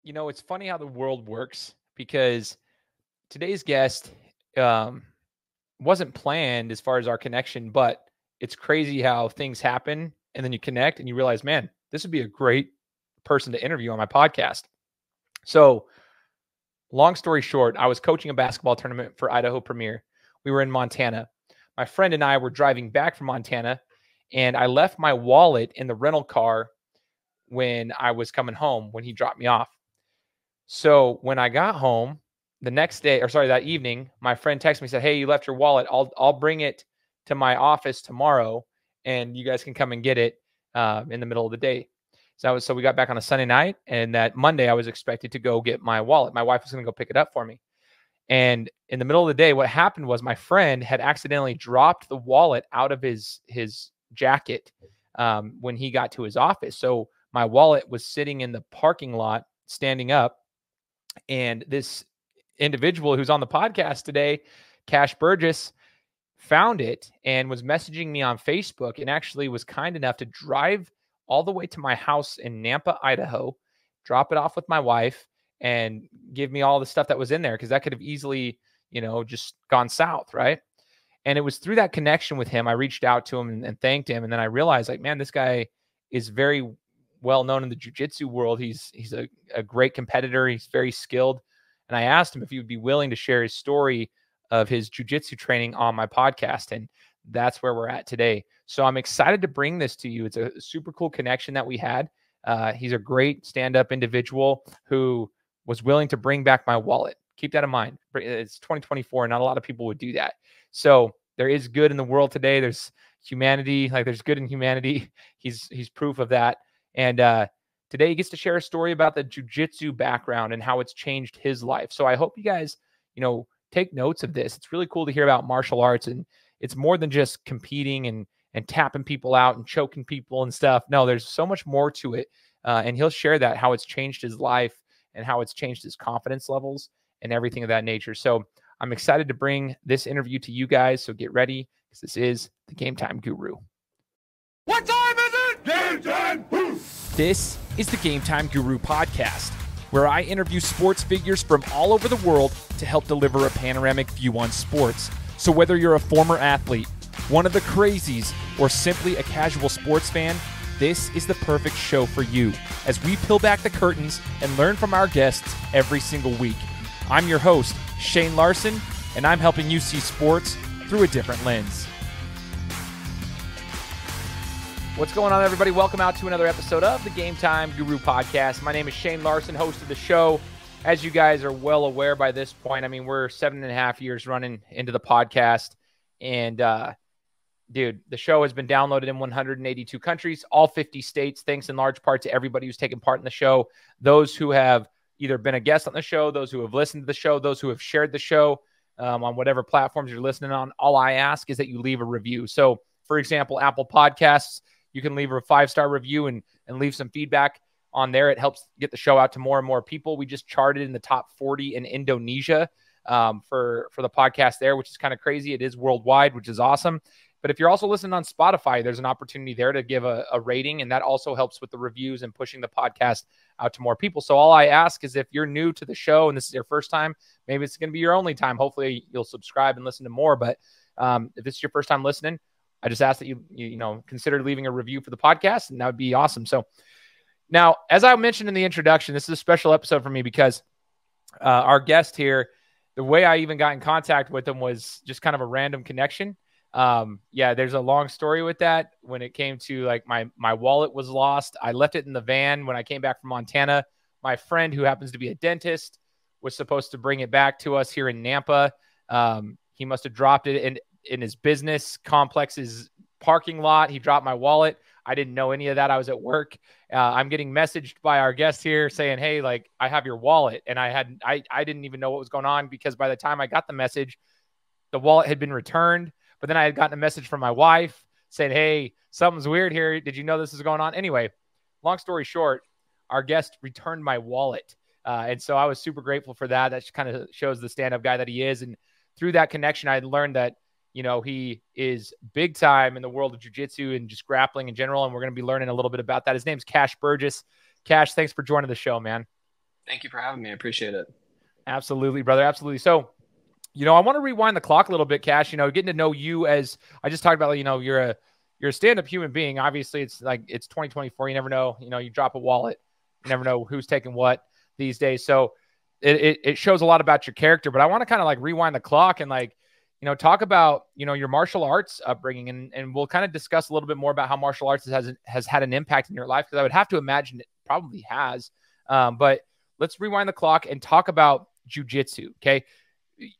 It's funny how the world works because today's guest um, wasn't planned as far as our connection, but it's crazy how things happen and then you connect and you realize, man, this would be a great person to interview on my podcast. So, long story short, I was coaching a basketball tournament for Idaho Premier. We were in Montana. My friend and I were driving back from Montana, and I left my wallet in the rental car when I was coming home when he dropped me off. So when I got home the next day, that evening, my friend texted me, said, "Hey, you left your wallet. I'll bring it to my office tomorrow, and you guys can come and get it in the middle of the day." So we got back on a Sunday night, and that Monday I was expected to go get my wallet. My wife was going to go pick it up for me. And in the middle of the day, what happened was my friend had accidentally dropped the wallet out of his jacket when he got to his office. So my wallet was sitting in the parking lot, standing up. And this individual who's on the podcast today, Cash Burgess, found it and was messaging me on Facebook and actually was kind enough to drive all the way to my house in Nampa, Idaho, drop it off with my wife, and give me all the stuff that was in there, because that could have easily, just gone south, right? And it was through that connection with him, I reached out to him and thanked him. And then I realized, like, man, this guy is very well known in the jiu-jitsu world. He's a great competitor. He's very skilled. And I asked him if he would be willing to share his story of his jiu-jitsu training on my podcast. And that's where we're at today. So I'm excited to bring this to you. It's a super cool connection that we had. He's a great stand-up individual who was willing to bring back my wallet. Keep that in mind. It's 2024. Not a lot of people would do that. So there is good in the world today. There's humanity. Like, there's good in humanity. He's proof of that. And today he gets to share a story about the jiu-jitsu background and how it's changed his life. So I hope you guys, take notes of this. It's really cool to hear about martial arts, and it's more than just competing and tapping people out and choking people and stuff. No, there's so much more to it. And he'll share that, how it's changed his life and how it's changed his confidence levels and everything of that nature. So I'm excited to bring this interview to you guys. So get ready, because this is the Gametime Guru. What time is it? Game time! This is the Gametime Guru podcast, where I interview sports figures from all over the world to help deliver a panoramic view on sports. So whether you're a former athlete, one of the crazies, or simply a casual sports fan, this is the perfect show for you as we peel back the curtains and learn from our guests every single week. I'm your host, Shane Larson, and I'm helping you see sports through a different lens. What's going on, everybody? Welcome out to another episode of the Gametime Guru podcast. My name is Shane Larson, host of the show. As you guys are well aware by this point, I mean, we're 7.5 years running into the podcast, and dude, the show has been downloaded in 182 countries, all 50 states, thanks in large part to everybody who's taken part in the show, those who have either been a guest on the show, those who have listened to the show, those who have shared the show on whatever platforms you're listening on. All I ask is that you leave a review. So, for example, Apple Podcasts, you can leave a 5-star review and leave some feedback on there. It helps get the show out to more and more people. We just charted in the top 40 in Indonesia for the podcast there, which is kind of crazy. It is worldwide, which is awesome. But if you're also listening on Spotify, there's an opportunity there to give a rating, and that also helps with the reviews and pushing the podcast out to more people. So all I ask is, if you're new to the show and this is your first time, maybe it's going to be your only time. Hopefully you'll subscribe and listen to more. But if this is your first time listening, I just ask that you consider leaving a review for the podcast, and that would be awesome. So now, as I mentioned in the introduction, this is a special episode for me because our guest here, the way I even got in contact with him was just kind of a random connection. There's a long story with that. When it came to, like, my wallet was lost. I left it in the van when I came back from Montana. My friend, who happens to be a dentist, was supposed to bring it back to us here in Nampa. He must have dropped it in his business complex's parking lot. He dropped my wallet. I didn't know any of that. I was at work. I'm getting messaged by our guest here saying, "Hey, like, I have your wallet." And I didn't even know what was going on, because by the time I got the message, the wallet had been returned. But then I had gotten a message from my wife saying, "Hey, something's weird here. Did you know this is going on?" Anyway, long story short, our guest returned my wallet. And so I was super grateful for that. That kind of shows the stand-up guy that he is. And through that connection, I had learned that, he is big time in the world of jiu-jitsu and just grappling in general. And we're going to be learning a little bit about that. His name's Cash Burgess. Cash, thanks for joining the show, man. Thank you for having me. I appreciate it. Absolutely, brother. Absolutely. So, I want to rewind the clock a little bit, Cash. Getting to know you as I just talked about. You're a stand-up human being. Obviously, it's 2024. You never know. You drop a wallet, you never know who's taking what these days. So it shows a lot about your character. But I want to kind of like rewind the clock and talk about your martial arts upbringing, and we'll kind of discuss a little bit more about how martial arts has had an impact in your life, because I would have to imagine it probably has. But let's rewind the clock and talk about jiu-jitsu. Okay.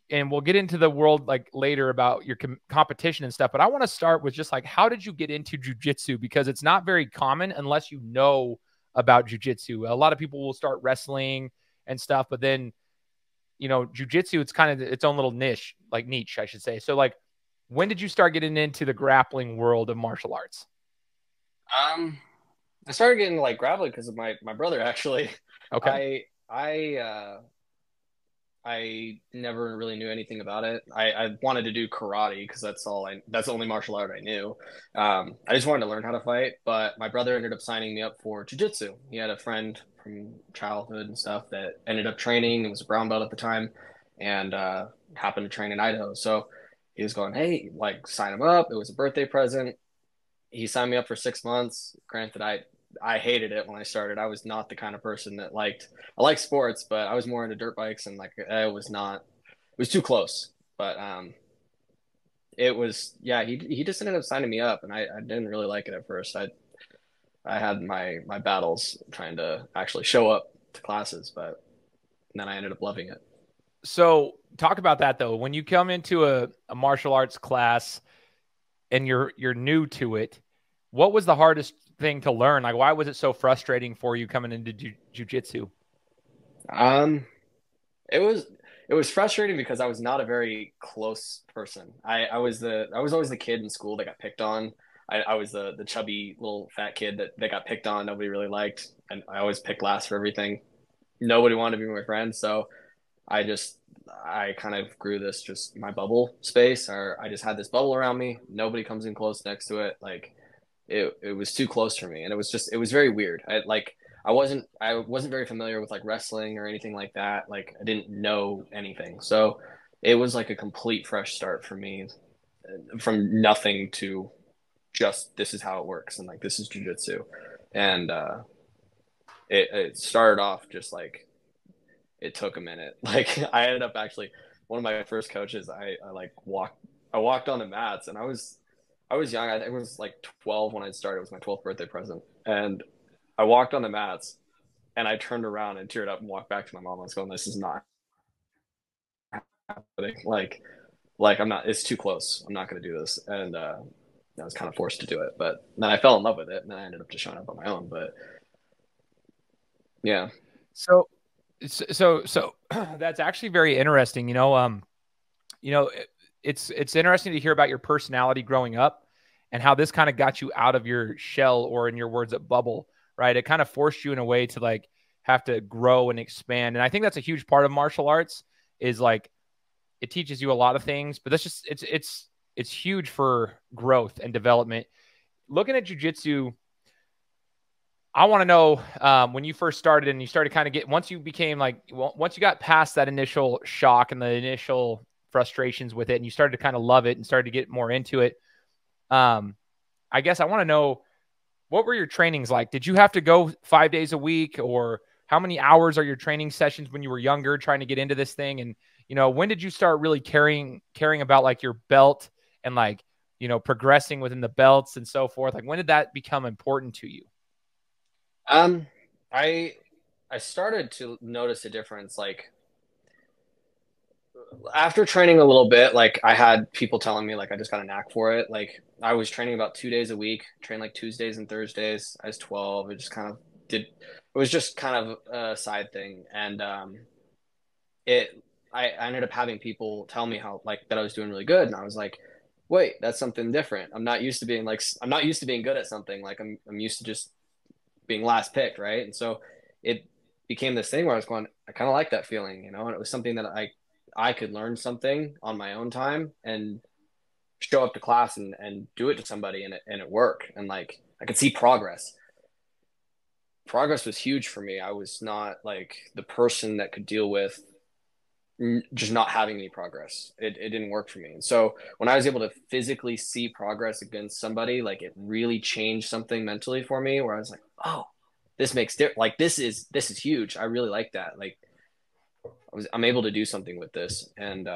And we'll get into the world like later about your competition and stuff. But I want to start with just like, how did you get into jiu-jitsu? Because it's not very common unless you know about jiu-jitsu. A lot of people will start wrestling and stuff, but then, jiu-jitsu, it's kind of its own little niche, I should say. So like, when did you start getting into the grappling world of martial arts? Um, I started getting like grappling because of my brother actually. Okay. I never really knew anything about it. I wanted to do karate because that's the only martial art I knew. I just wanted to learn how to fight, but my brother ended up signing me up for jiu-jitsu. He had a friend from childhood and stuff that ended up training. It was a brown belt at the time, and happened to train in Idaho. So he was going, "Hey, like sign him up." It was a birthday present. He signed me up for 6 months. Granted, I hated it when I started. I was not the kind of person that I like sports, but I was more into dirt bikes, and like it was too close. But it was, yeah, he just ended up signing me up, and I didn't really like it at first. I had my battles trying to actually show up to classes, but then I ended up loving it. So talk about that though. When you come into a martial arts class and you're new to it, what was the hardest thing to learn? Like, why was it so frustrating for you coming into jiu-jitsu? Um, It was it was frustrating because I was not a very close person. I was always the kid in school that got picked on. I was the chubby little fat kid that got picked on. Nobody really liked, and I always picked last for everything. Nobody wanted to be my friend, so I kind of grew this just my bubble space, or I just had this bubble around me. Nobody comes in close next to it. Like it was too close for me, and it was very weird. I wasn't very familiar with like wrestling or anything like that. Like I didn't know anything, so it was like a complete fresh start for me, from nothing to just this is how it works, and like this is jujitsu. And it started off just like it took a minute. Like I ended up actually one of my first coaches. I walked on the mats, and I was young. I think it was like 12 when I started. It was my 12th birthday present, and I walked on the mats, and I turned around and teared up and walked back to my mom. I was going, "This is not happening. Like I'm not. It's too close. I'm not going to do this." And I was kind of forced to do it, but then I fell in love with it, and then I ended up just showing up on my own. But yeah. So, so that's actually very interesting. You know, it's interesting to hear about your personality growing up and how this kind of got you out of your shell, or in your words, a bubble, right? It kind of forced you in a way to like have to grow and expand. And I think that's a huge part of martial arts, is like it teaches you a lot of things, but that's just it's huge for growth and development. Looking at jujitsu, I want to know, when you first started and you started kind of once you became like, once you got past that initial shock and the initial frustrations with it, and you started to kind of love it and started to get more into it. Um, I guess I want to know, what were your trainings like? Did you have to go 5 days a week, or how many hours are your training sessions when you were younger trying to get into this thing? And, when did you start really caring about like your belt and like, progressing within the belts and so forth? Like, when did that become important to you? Um, I I started to notice a difference like after training a little bit. Like I had people telling me like I just got a knack for it. Like I was training about 2 days a week, train like Tuesdays and Thursdays. I was 12. It just kind of did. It was just kind of a side thing, and it. I ended up having people tell me how like that I was doing really good, and I was like, wait, that's something different. I'm not used to being good at something. Like I'm used to just being last picked, right? And so it became this thing where I was going, I kind of like that feeling, and it was something that I could learn something on my own time and show up to class and do it to somebody, and it work, and like I could see progress. progress was huge for me. I was not like the person that could deal with just not having any progress. It didn't work for me. And so when I was able to physically see progress against somebody, like it really changed something mentally for me where I was like, oh, this makes like this is huge. I really like that. Like I'm able to do something with this. And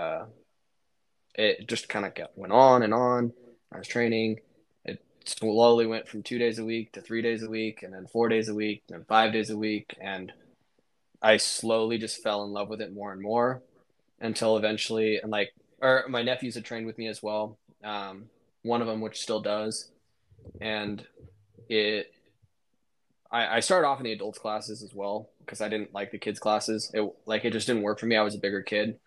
it just kind of went on and on. I was training. It slowly went from 2 days a week to 3 days a week, and then 4 days a week, and then 5 days a week. And I slowly just fell in love with it more and more until eventually, and like, or my nephews had trained with me as well. One of them, which still does. And I started off in the adults classes as well because I didn't like the kids classes. It just didn't work for me. I was a bigger kid.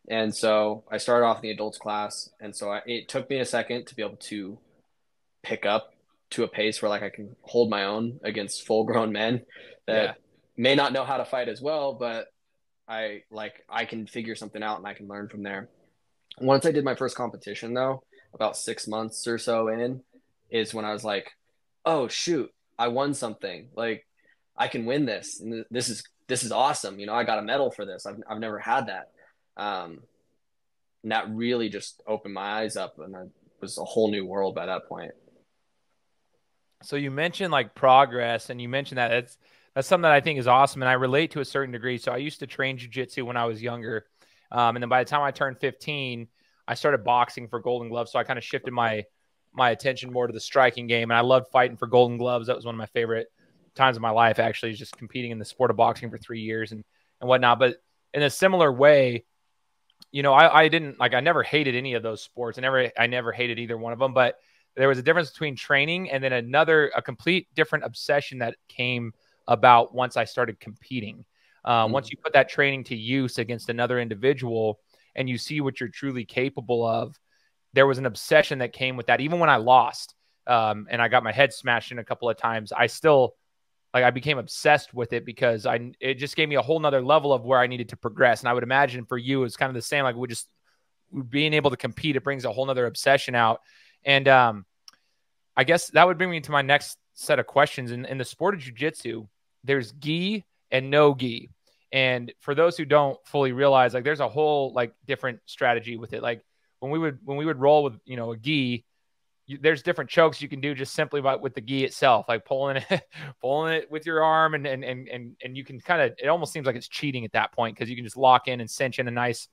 And so I started off in the adults class. And so it took me a second to be able to pick up to a pace where like I can hold my own against full grown men that may not know how to fight as well, but I can figure something out and I can learn from there. Once I did my first competition though, about 6 months or so in, is when I was like, oh shoot, I won something. Like I can win this. And this is awesome. You know, I got a medal for this. I've never had that. And that really just opened my eyes up, and it was a whole new world by that point. So you mentioned like progress, and you mentioned that that's something that I think is awesome, and I relate to a certain degree. So I used to train jiu-jitsu when I was younger, and then by the time I turned 15, I started boxing for Golden Gloves. So I kind of shifted my attention more to the striking game, and I loved fighting for Golden Gloves. That was one of my favorite times of my life, actually, just competing in the sport of boxing for 3 years and whatnot. But in a similar way, you know, I didn't like, I never hated any of those sports. I never hated either one of them, but there was a difference between training and then a complete different obsession that came about once I started competing. Once you put that training to use against another individual and you see what you're truly capable of, there was an obsession that came with that. Even when I lost, and I got my head smashed in a couple of times, I still, like, I became obsessed with it because it just gave me a whole nother level of where I needed to progress. And I would imagine for you, it's kind of the same. Like being able to compete, it brings a whole nother obsession out. And I guess that would bring me to my next set of questions. In the sport of jiu-jitsu, there's gi and no gi. And for those who don't fully realize, like, there's a whole like different strategy with it. Like when we would roll with, you know, a gi, there's different chokes you can do just simply with the gi itself, like pulling it with your arm, and you can kind of, it almost seems like it's cheating at that point because you can just lock in and cinch in a nice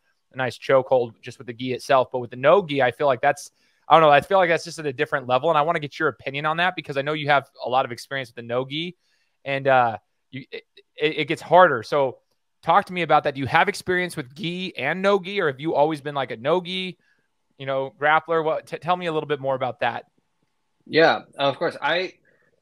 choke hold just with the gi itself. But with the no gi, I feel like I don't know. I feel like that's just at a different level, and I want to get your opinion on that because I know you have a lot of experience with the no gi, and it gets harder. So talk to me about that. Do you have experience with gi and no gi, or have you always been like a no gi, you know, grappler? Tell me a little bit more about that. Yeah, of course. I'm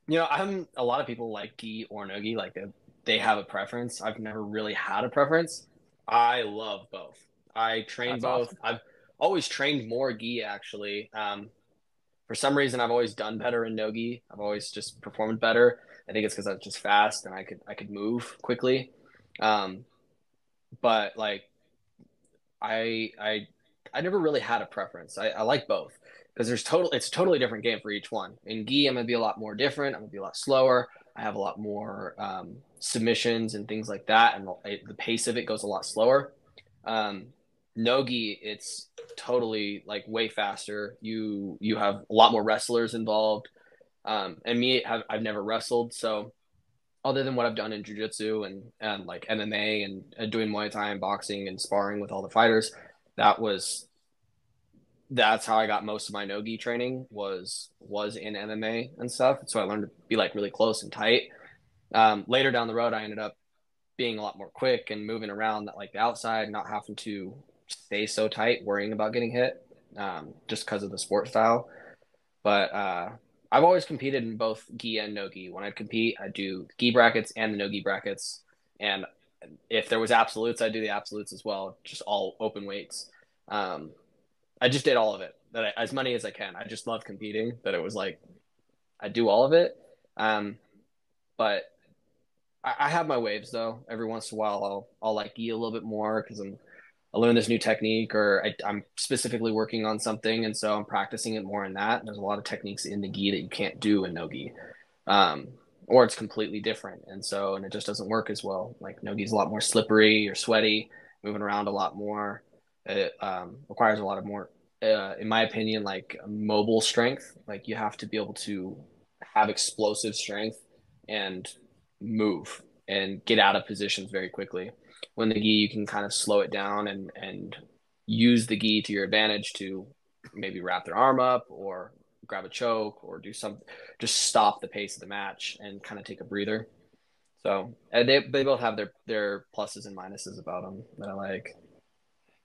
a lot of people like gi or no gi, like they have a preference. I've never really had a preference. I love both. I train That's both. awesome. I've always trained more gi actually. For some reason, I've always done better in no gi. I've always just performed better. I think it's because I was just fast and I could move quickly. But like I never really had a preference. I like both because it's a totally different game for each one. In gi, I'm gonna be a lot more different. I'm gonna be a lot slower. I have a lot more submissions and things like that, and the pace of it goes a lot slower. No gi, it's totally like way faster. You have a lot more wrestlers involved. And me, I've never wrestled, so other than what I've done in jiu-jitsu and like MMA and doing Muay Thai and boxing and sparring with all the fighters, that's how I got most of my no-gi training was in MMA and stuff. So I learned to be like really close and tight. Later down the road, I ended up being a lot more quick and moving around like the outside, not having to stay so tight, worrying about getting hit, just because of the sport style. But I've always competed in both gi and no gi. When I compete, I do gi brackets and the no gi brackets. And if there was absolutes, I do the absolutes as well, just all open weights. I just did all of it, as many as I can. I just love competing. That it was like I do all of it. But I have my waves though. Every once in a while, I'll like gi a little bit more because I learned this new technique, or I'm specifically working on something, and so I'm practicing it more in that. There's a lot of techniques in the gi that you can't do in no gi. or it's completely different. And so, and it just doesn't work as well. Like no-gi's a lot more slippery or sweaty, moving around a lot more. It requires a lot of more, in my opinion, like mobile strength. Like you have to be able to have explosive strength and move and get out of positions very quickly. When the gi, you can kind of slow it down and use the gi to your advantage to maybe wrap their arm up or grab a choke or do something, just stop the pace of the match and kind of take a breather. So they both have their pluses and minuses about them that I like.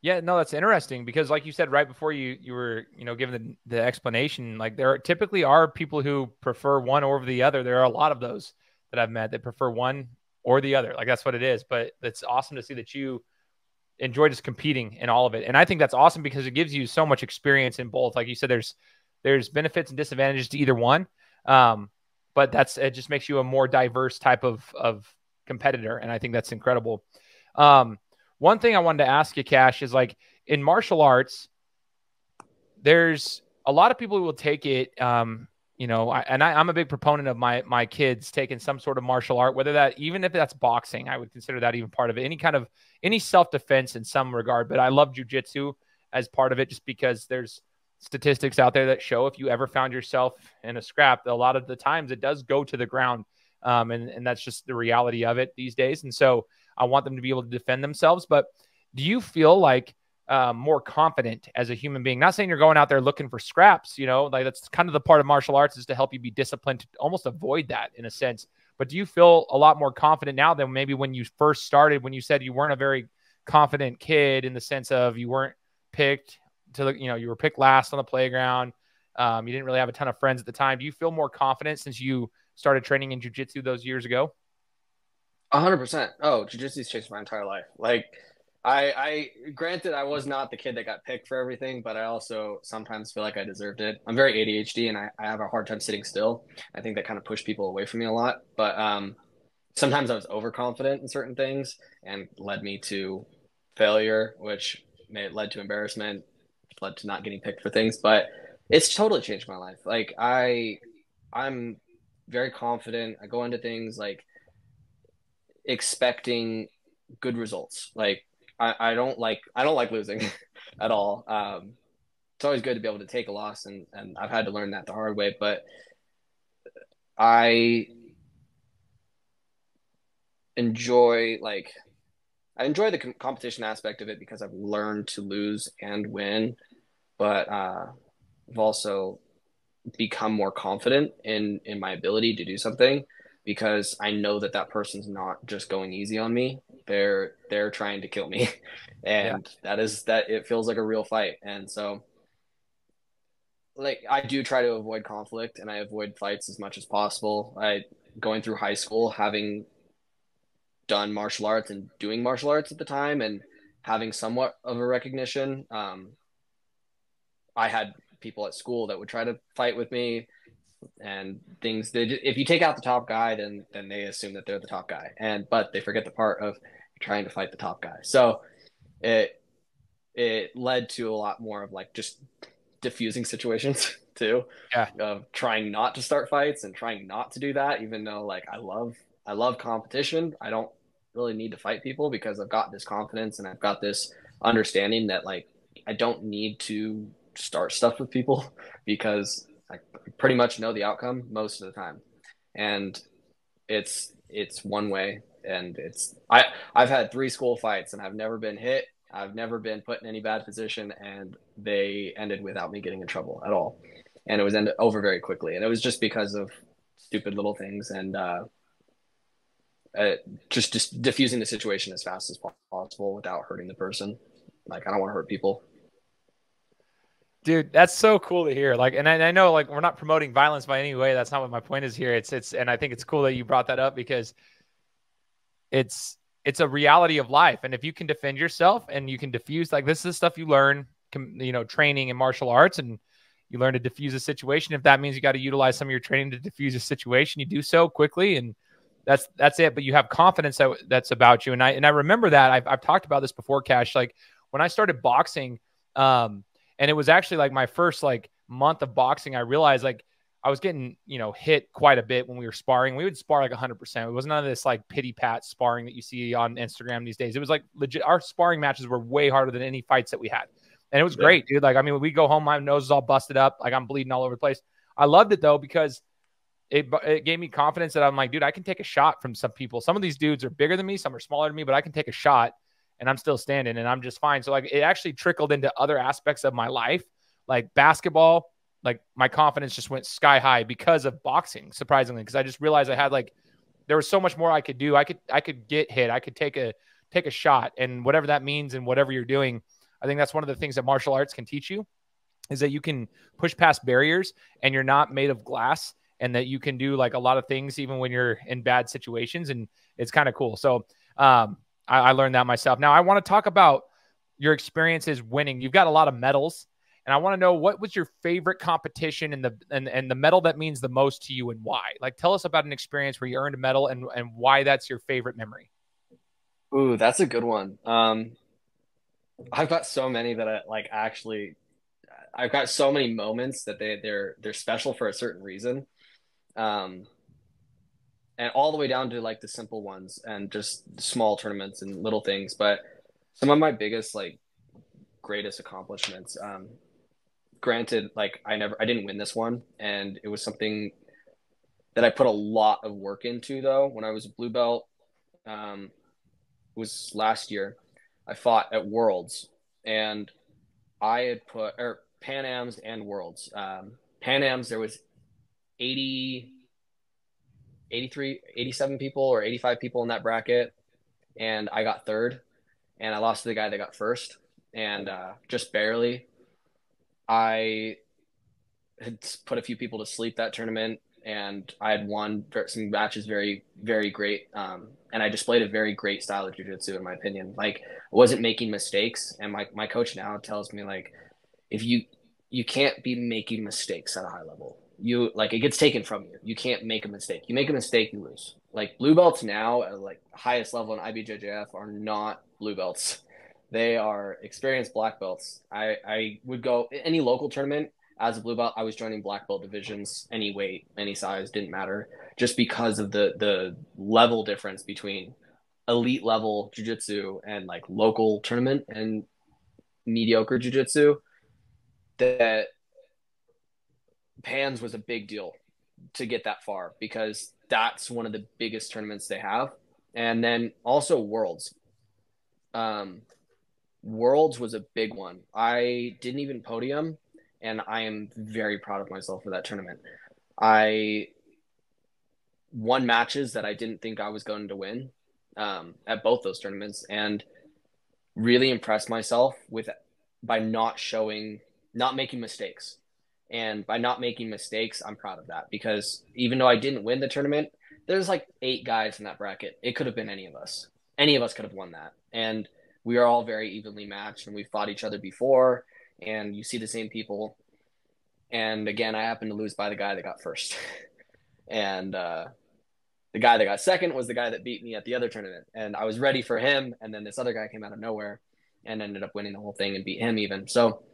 Yeah, no, that's interesting because like you said, right before you were, giving the explanation, like there typically are people who prefer one over the other. There are a lot of those that I've met that prefer one or the other. Like that's what it is. But it's awesome to see that you enjoy just competing in all of it. And I think that's awesome because it gives you so much experience in both. Like you said, there's benefits and disadvantages to either one. But it just makes you a more diverse type of competitor. And I think that's incredible. One thing I wanted to ask you, Cash, is like in martial arts, there's a lot of people who will take it, I'm a big proponent of my kids taking some sort of martial art, even if that's boxing, I would consider that even part of it, any self-defense in some regard. But I love jiu-jitsu as part of it just because there's statistics out there that show if you ever found yourself in a scrap, a lot of the times it does go to the ground. And that's just the reality of it these days. And so I want them to be able to defend themselves. But do you feel like more confident as a human being? Not saying you're going out there looking for scraps, like that's kind of the part of martial arts is to help you be disciplined, to almost avoid that in a sense. But do you feel a lot more confident now than maybe when you first started, when you said you weren't a very confident kid in the sense of you weren't picked you were picked last on the playground. You didn't really have a ton of friends at the time. Do you feel more confident since you started training in jiu-jitsu those years ago? 100%. Oh, jiu-jitsu's changed my entire life. Like I granted I was not the kid that got picked for everything, but I also sometimes feel like I deserved it. I'm very ADHD and I have a hard time sitting still. I think that kind of pushed people away from me a lot. But sometimes I was overconfident in certain things and led me to failure, which led to embarrassment, led to not getting picked for things. But it's totally changed my life. Like I'm very confident. I go into things like expecting good results. Like I don't like losing at all. It's always good to be able to take a loss, and I've had to learn that the hard way. But I enjoy the competition aspect of it because I've learned to lose and win, but I've also become more confident in my ability to do something because I know that person's not just going easy on me. They're trying to kill me. And yeah. that it feels like a real fight. And so like I do try to avoid conflict and I avoid fights as much as possible. Going through high school, having done martial arts and doing martial arts at the time and having somewhat of a recognition, I had people at school that would try to fight with me and things. If you take out the top guy, then they assume that they're the top guy, but they forget the part of trying to fight the top guy. So it led to a lot more of like just diffusing situations too. Yeah. Of trying not to start fights and trying not to do that, even though like I love competition. I don't really need to fight people because I've got this confidence and I've got this understanding that like I don't need to start stuff with people because I pretty much know the outcome most of the time. And it's one way. And I've had 3 school fights and I've never been hit. I've never been put in any bad position, and they ended without me getting in trouble at all. And it was ended over very quickly. And it was just because of stupid little things and just diffusing the situation as fast as possible without hurting the person. Like, I don't want to hurt people. Dude, that's so cool to hear. Like, and I know like we're not promoting violence by any way. That's not what my point is here. And I think it's cool that you brought that up because it's a reality of life. And if you can defend yourself and you can diffuse, like this is stuff you learn, training in martial arts, and you learn to diffuse a situation. If that means you got to utilize some of your training to diffuse a situation, you do so quickly. And that's it. But you have confidence that's about you. And I remember that I've talked about this before, Cash. Like when I started boxing, and it was actually like my first like month of boxing, I realized like I was getting, you know, hit quite a bit when we were sparring. We would spar like 100%. It was none of this like pity pat sparring that you see on Instagram these days. It was like legit. Our sparring matches were way harder than any fights that we had. And it was great, dude. Like, I mean, when we go home, my nose is all busted up. Like, I'm bleeding all over the place. I loved it though, because it gave me confidence that I'm like, dude, I can take a shot from some people. Some of these dudes are bigger than me. Some are smaller than me, but I can take a shot and I'm still standing and I'm just fine. So like, it actually trickled into other aspects of my life, like basketball. Like, my confidence just went sky high because of boxing, surprisingly, because I just realized I had like, there was so much more I could do. I could get hit. I could take a shot, and whatever that means and whatever you're doing, I think that's one of the things that martial arts can teach you, is that you can push past barriers and you're not made of glass, and that you can do like a lot of things even when you're in bad situations. And it's kind of cool. So I learned that myself. Now I want to talk about your experiences winning. You've got a lot of medals. And I want to know, what was your favorite competition and the medal that means the most to you and why? Like, tell us about an experience where you earned a medal and why that's your favorite memory. Ooh, that's a good one. I've got so many that I've got so many moments that they're special for a certain reason. And all the way down to like the simple ones and just small tournaments and little things. But some of my biggest, like, greatest accomplishments, granted, like, I didn't win this one, and it was something that I put a lot of work into though. When I was a blue belt, it was last year, I fought at Worlds, and I had put, or Pan Ams and Worlds. Pan Ams, there was 80, 83, 87 people or 85 people in that bracket, and I got third, and I lost to the guy that got first, and just barely. I had put a few people to sleep that tournament, and I had won some matches very, very great. And I displayed a very great style of jiu-jitsu, in my opinion. Like, I wasn't making mistakes. And my coach now tells me, like, if you can't be making mistakes at a high level. You, like, it gets taken from you. You can't make a mistake. You make a mistake, you lose. Like, blue belts now at like highest level in IBJJF are not blue belts. They are experienced black belts. I would go any local tournament as a blue belt. I was joining black belt divisions, any weight, any size, didn't matter, just because of the level difference between elite level jiu-jitsu and like local tournament and mediocre jiu-jitsu. That Pans was a big deal to get that far, because that's one of the biggest tournaments they have. And then also Worlds. Worlds was a big one. I didn't even podium, and I am very proud of myself for that tournament. I won matches that I didn't think I was going to win at both those tournaments, and really impressed myself by not making mistakes. And by not making mistakes, I'm proud of that, because even though I didn't win the tournament, there's like 8 guys in that bracket. It could have been any of us. Any of us could have won that. And we are all very evenly matched, and we fought each other before, and you see the same people. And again, I happened to lose by the guy that got first. And the guy that got second was the guy that beat me at the other tournament. And I was ready for him, and then this other guy came out of nowhere and ended up winning the whole thing and beat him even. So,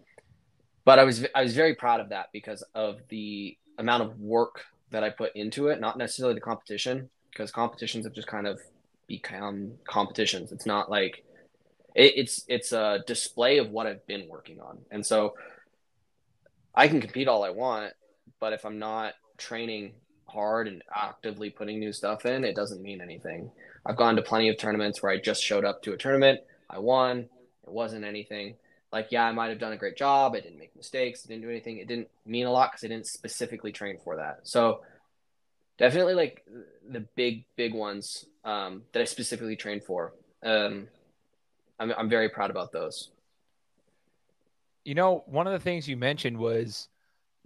but I was very proud of that because of the amount of work that I put into it, not necessarily the competition, because competitions have just kind of become competitions. It's not like it's a display of what I've been working on. And so I can compete all I want, but if I'm not training hard and actively putting new stuff in, it doesn't mean anything. I've gone to plenty of tournaments where I just showed up to a tournament, I won, it wasn't anything. Like, yeah, I might have done a great job, I didn't make mistakes, I didn't do anything. It didn't mean a lot because I didn't specifically train for that. So definitely like the big ones that I specifically trained for. I'm very proud about those. You know, one of the things you mentioned was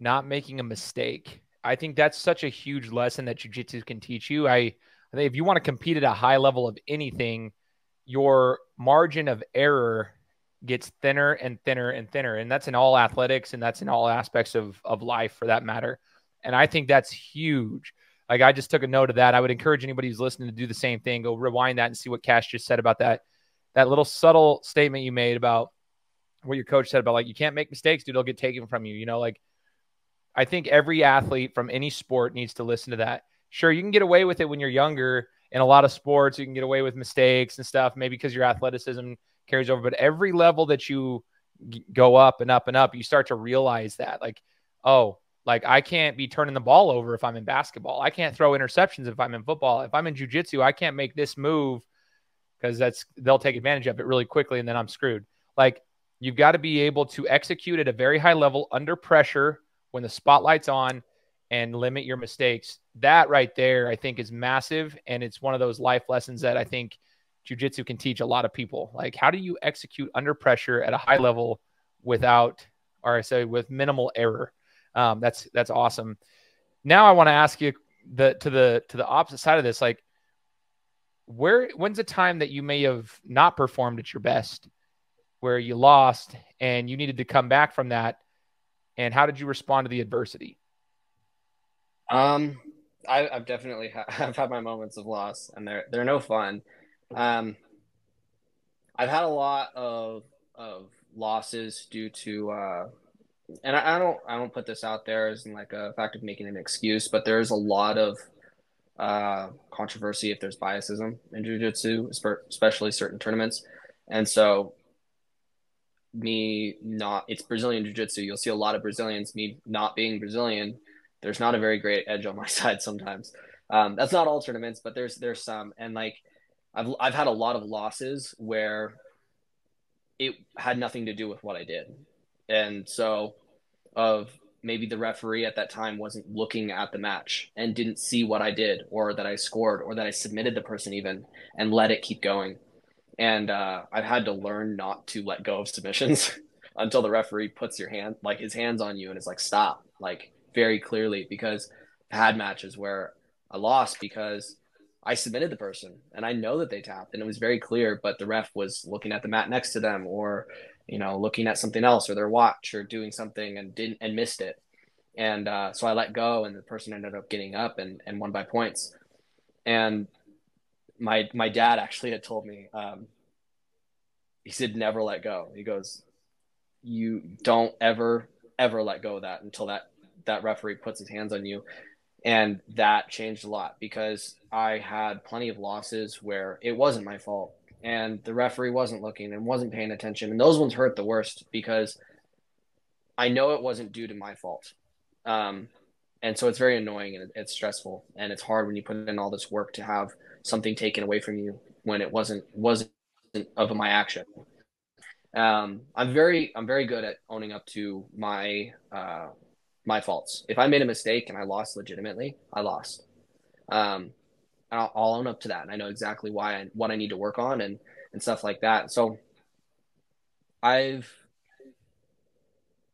not making a mistake. I think that's such a huge lesson that jiu-jitsu can teach you. I think if you want to compete at a high level of anything, your margin of error gets thinner and thinner and thinner. And that's in all athletics, and that's in all aspects of life for that matter. And I think that's huge. Like, I just took a note of that. I would encourage anybody who's listening to do the same thing. Go rewind that and see what Cash just said about that little subtle statement you made about what your coach said about, like, you can't make mistakes, dude. It'll get taken from you. You know, like, I think every athlete from any sport needs to listen to that. Sure, you can get away with it when you're younger. In a lot of sports, you can get away with mistakes and stuff, maybe because your athleticism carries over. But every level that you go up and up and up, you start to realize that, like, oh, like I can't be turning the ball over if I'm in basketball. I can't throw interceptions if I'm in football. If I'm in jiu-jitsu, I can't make this move because they'll take advantage of it really quickly and then I'm screwed. Like, you've got to be able to execute at a very high level under pressure when the spotlight's on and limit your mistakes. That right there, I think, is massive. And it's one of those life lessons that I think jiu-jitsu can teach a lot of people. Like, how do you execute under pressure at a high level without, or I say with minimal error? That's awesome. Now I want to ask you to the opposite side of this. Like, when's the time that you may have not performed at your best, where you lost and you needed to come back from that? And how did you respond to the adversity? I've definitely I've had my moments of loss, and they're no fun. Um, I've had a lot of losses due to and I don't put this out there as in like a fact of making an excuse, but there's a lot of controversy if there's biasism in jiu-jitsu, especially certain tournaments. And so me not it's Brazilian jiu-jitsu. You'll see a lot of Brazilians, me not being Brazilian, there's not a very great edge on my side sometimes. That's not all tournaments, but there's some. And like I've had a lot of losses where it had nothing to do with what I did. And so of maybe the referee at that time wasn't looking at the match and didn't see what I did or that I scored or that I submitted the person even and let it keep going. And I've had to learn not to let go of submissions until the referee puts his hands on you and is like, stop, like very clearly, because I've had matches where I lost because I submitted the person and I know that they tapped and it was very clear, but the ref was looking at the mat next to them or, looking at something else or their watch or doing something and missed it. And so I let go and the person ended up getting up and won by points. And my dad actually had told me, he said, never let go. He goes, you don't ever let go of that until that referee puts his hands on you. And that changed a lot because I had plenty of losses where it wasn't my fault and the referee wasn't looking and wasn't paying attention. And those ones hurt the worst because I know it wasn't due to my fault. And so it's very annoying and it's stressful and it's hard when you put in all this work to have something taken away from you when it wasn't of my action. I'm very good at owning up to my faults. If I made a mistake and I lost legitimately, I lost. I'll own up to that, and I know exactly what I need to work on and stuff like that. So I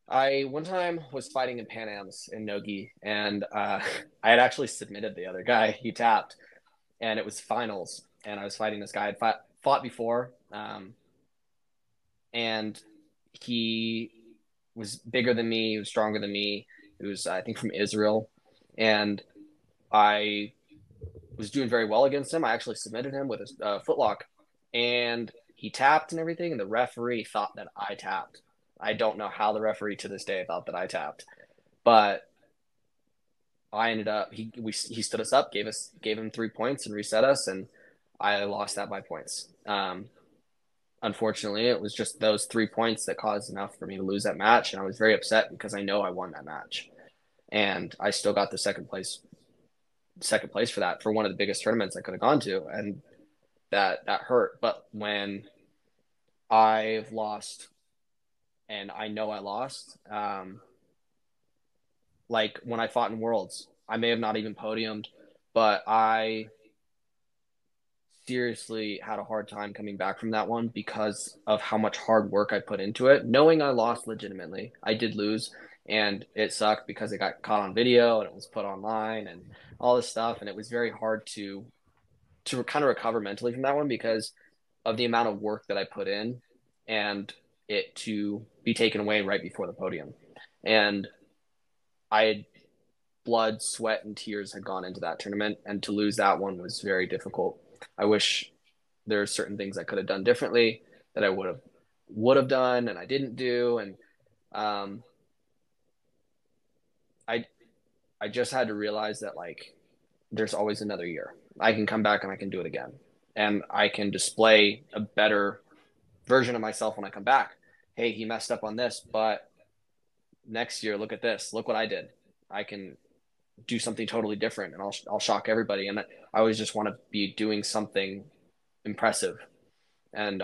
one time was fighting in Pan Am's in Nogi, and I had actually submitted the other guy. He tapped, and it was finals, and I was fighting this guy I'd fought before, and he was bigger than me. He was stronger than me. He was, I think, from Israel, and I was doing very well against him. I actually submitted him with a footlock, and he tapped and everything, and the referee thought that I tapped. I don't know how the referee to this day thought that I tapped, but I ended up he stood us up, gave him 3 points and reset us, and I lost that by points. Unfortunately, it was just those 3 points that caused enough for me to lose that match, and I was very upset because I know I won that match, and I still got the second place for that, for one of the biggest tournaments I could have gone to, and that hurt. But when I've lost and I know I lost, like when I fought in Worlds, I may have not even podiumed, but I seriously had a hard time coming back from that one because of how much hard work I put into it. Knowing I lost legitimately, I did lose, and it sucked because it got caught on video and it was put online and all this stuff, and it was very hard to kind of recover mentally from that one because of the amount of work that I put in and it to be taken away right before the podium. And I had blood, sweat, and tears had gone into that tournament, and to lose that one was very difficult. I wish there are certain things I could have done differently that I would have done and I didn't do. And I I just had to realize that like there's always another year. I can come back and I can do it again. And I can display a better version of myself when I come back. Hey, he messed up on this, but next year, look at this. Look what I did. I can do something totally different, and I'll shock everybody. And I always just want to be doing something impressive, and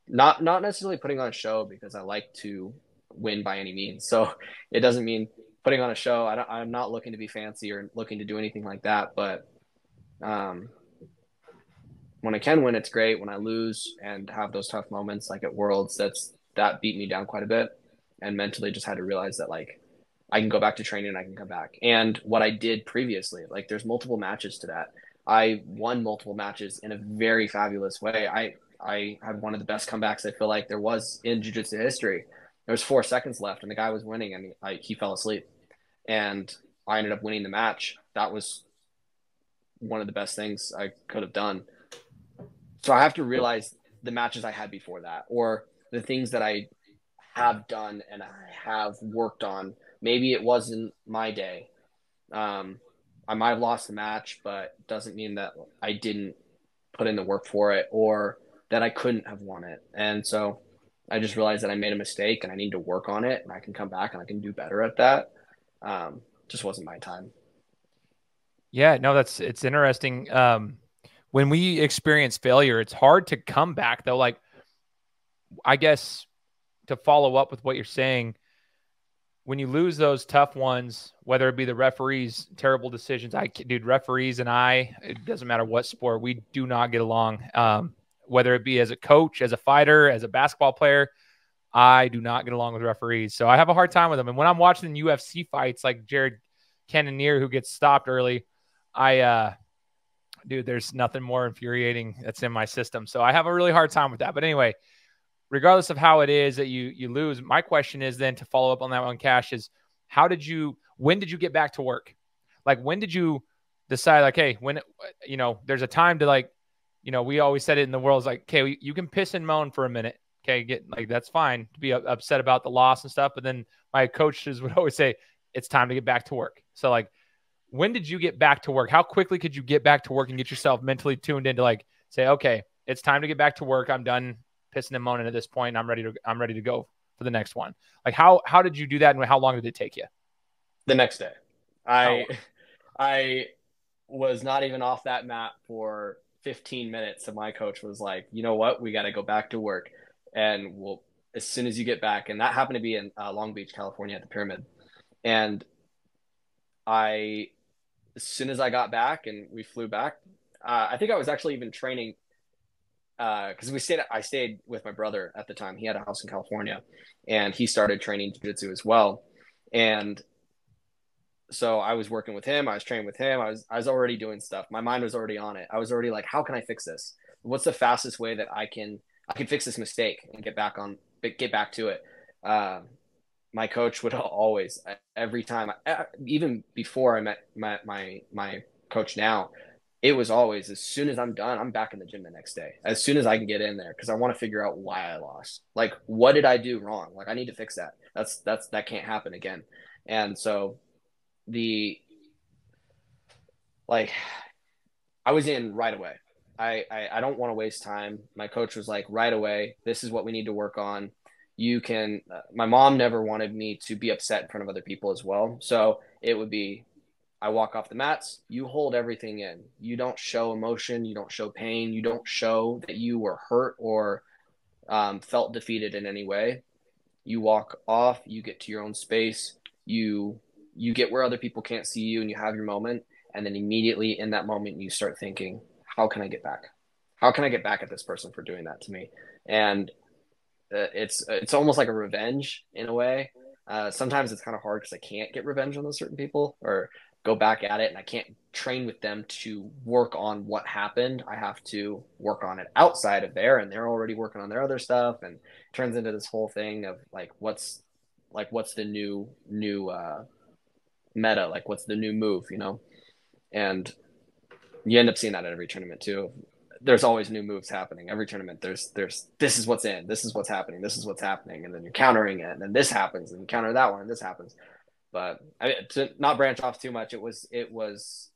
not necessarily putting on a show because I like to win by any means. So it doesn't mean putting on a show. I'm not looking to be fancy or looking to do anything like that. But um, when I can win, it's great. When I lose and have those tough moments, like at Worlds, that beat me down quite a bit, and mentally just had to realize that like I can go back to training and I can come back. And what I did previously, like there's multiple matches to that. I won multiple matches in a very fabulous way. I had one of the best comebacks I feel like there was in jiu-jitsu history. There was 4 seconds left and the guy was winning and he fell asleep. And I ended up winning the match. That was one of the best things I could have done. So I have to realize the matches I had before that, or the things that I have done and I have worked on. Maybe it wasn't my day. I might have lost the match, but it doesn't mean that I didn't put in the work for it or that I couldn't have won it. And so I just realized that I made a mistake and I need to work on it and I can come back and I can do better at that. Just wasn't my time. Yeah, no, it's interesting. When we experience failure, it's hard to come back though. Like, I guess to follow up with what you're saying, when you lose those tough ones, whether it be the referees, terrible decisions, dude, referees and it doesn't matter what sport, we do not get along. Whether it be as a coach, as a fighter, as a basketball player, I do not get along with referees. So I have a hard time with them. And when I'm watching UFC fights like Jared Cannonier, who gets stopped early, dude, there's nothing more infuriating that's in my system. So I have a really hard time with that. But anyway, regardless of how it is that you lose, my question is then to follow up on that one, Cash, is when did you get back to work? Like, when did you decide, like, hey, when, there's a time to like, we always said it in the world is like, okay, you can piss and moan for a minute. Okay. That's fine to be upset about the loss and stuff. But then my coaches would always say, it's time to get back to work. So like, when did you get back to work? How quickly could you get back to work and get yourself mentally tuned in to like, say, okay, it's time to get back to work. I'm done pissing and moaning at this point. I'm ready to go for the next one. Like how did you do that and how long did it take you? The next day. I was not even off that mat for 15 minutes. And my coach was like, you know what? We got to go back to work. And as soon as you get back, and that happened to be in Long Beach, California at the Pyramid. And as soon as I got back and we flew back, I think I was actually even training because I stayed with my brother at the time. He had a house in California and he started training jiu-jitsu as well. And so I was working with him. I was training with him. I was already doing stuff. My mind was already on it. I was already like, how can I fix this? What's the fastest way that I can fix this mistake and get back to it? My coach would always, every time, even before I met my coach now, it was always, as soon as I'm done, I'm back in the gym the next day. As soon as I can get in there, because I want to figure out why I lost. Like, what did I do wrong? Like, I need to fix that. That can't happen again. And so I was in right away. I don't want to waste time. My coach was like, right away, this is what we need to work on. My mom never wanted me to be upset in front of other people as well. So it would be, I walk off the mats, you hold everything in. You don't show emotion. You don't show pain. You don't show that you were hurt or felt defeated in any way. You walk off, you get to your own space. You get where other people can't see you and you have your moment. And then immediately in that moment, you start thinking, how can I get back? How can I get back at this person for doing that to me? And it's almost like a revenge in a way. Sometimes it's kind of hard because I can't get revenge on those certain people or go back at it, and I can't train with them to work on what happened. I have to work on it outside of there, and they're already working on their other stuff, and it turns into this whole thing of what's the new meta, like what's the new move, and you end up seeing that at every tournament too. There's always new moves happening. Every tournament, there's this is what's happening, and then you're countering it, and then this happens, and you counter that one, and this happens. But to not branch off too much, it was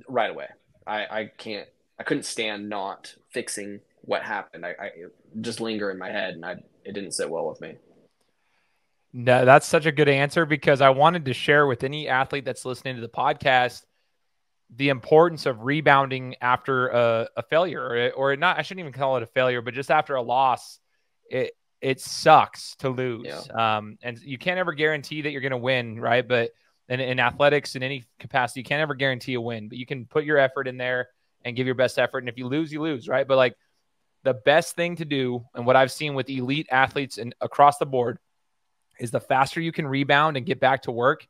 right away. I couldn't stand not fixing what happened. I just linger in my head, and it didn't sit well with me. No, that's such a good answer, because I wanted to share with any athlete that's listening to the podcast the importance of rebounding after a failure, or not. I shouldn't even call it a failure, but just after a loss, it sucks to lose. Yeah. And you can't ever guarantee that you're going to win, right? But in athletics, in any capacity, you can't ever guarantee a win, but you can put your effort in there and give your best effort. And if you lose, right? But like, the best thing to do, and what I've seen with elite athletes and across the board, is the faster you can rebound and get back to work,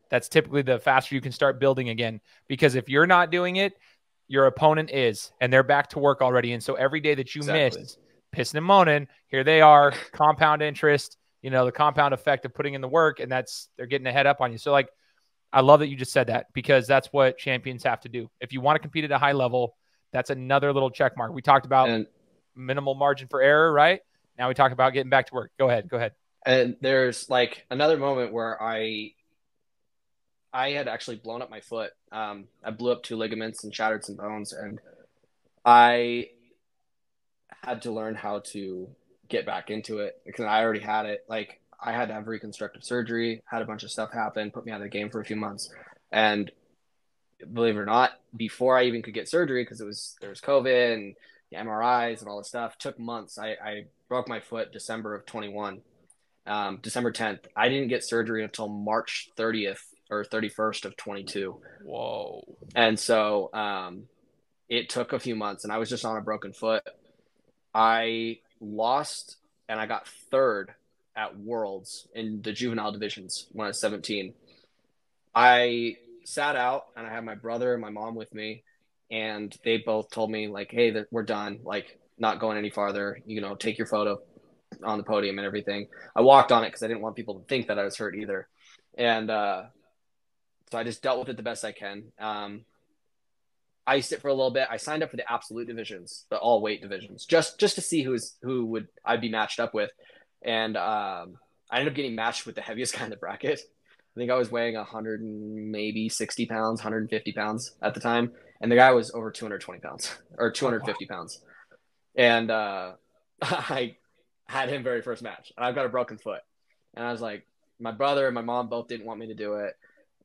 that's typically the faster you can start building again. Because if you're not doing it, your opponent is, and they're back to work already. And so every day that you miss, pissing and moaning, here they are, compound interest, the compound effect of putting in the work, and they're getting a head up on you. So like, I love that you just said that, because that's what champions have to do. If you want to compete at a high level, that's another little check mark. We talked about minimal margin for error, right? Now we talk about getting back to work. Go ahead. And there's like another moment where I had actually blown up my foot. I blew up 2 ligaments and shattered some bones, and I had to learn how to get back into it, because I already had it. Like, I had to have reconstructive surgery, had a bunch of stuff happen, put me out of the game for a few months. And believe it or not, before I even could get surgery, because there was COVID and the MRIs and all this stuff, took months. I broke my foot December of 21, December 10th. I didn't get surgery until March 30th or 31st of 22. Whoa. And so it took a few months, and I was just on a broken foot. I lost, and I got 3rd at Worlds in the juvenile divisions when I was 17. I sat out, and I had my brother and my mom with me, and they both told me, like, hey, we're done, like, not going any farther, take your photo on the podium and everything. I walked on it because I didn't want people to think that I was hurt either. And so I just dealt with it the best I can. I iced it for a little bit. I signed up for the absolute divisions, the all weight divisions, just to see who I'd be matched up with. And I ended up getting matched with the heaviest guy in the bracket. I think I was weighing 100 and maybe 60 pounds, 150 pounds at the time. And the guy was over 220 pounds or 250 pounds. And I had him very first match, and I've got a broken foot. And I was like, my brother and my mom both didn't want me to do it,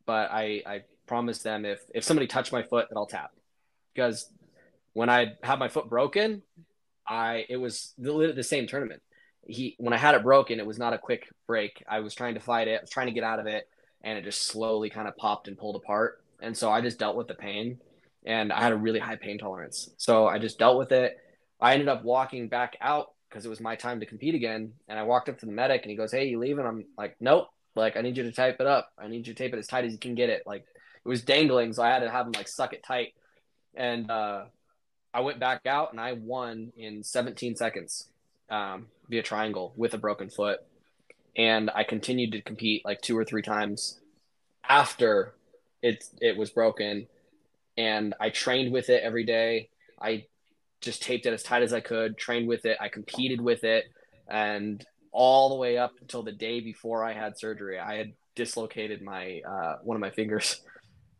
but I promised them if somebody touched my foot, that I'll tap. Because when I had my foot broken, it was the same tournament. When I had it broken, it was not a quick break. I was trying to fight it. I was trying to get out of it, and it just slowly kind of popped and pulled apart. And so I just dealt with the pain, and I had a really high pain tolerance. So I just dealt with it. I ended up walking back out because it was my time to compete again. And I walked up to the medic, and he goes, hey, you leaving? I'm like, nope. Like, I need you to type it up. I need you to tape it as tight as you can get it. Like, it was dangling, so I had to have him like suck it tight. And I went back out, and I won in 17 seconds via triangle with a broken foot. And I continued to compete like 2 or 3 times after it was broken. And I trained with it every day. I just taped it as tight as I could, trained with it. I competed with it. And all the way up until the day before I had surgery, I had dislocated my one of my fingers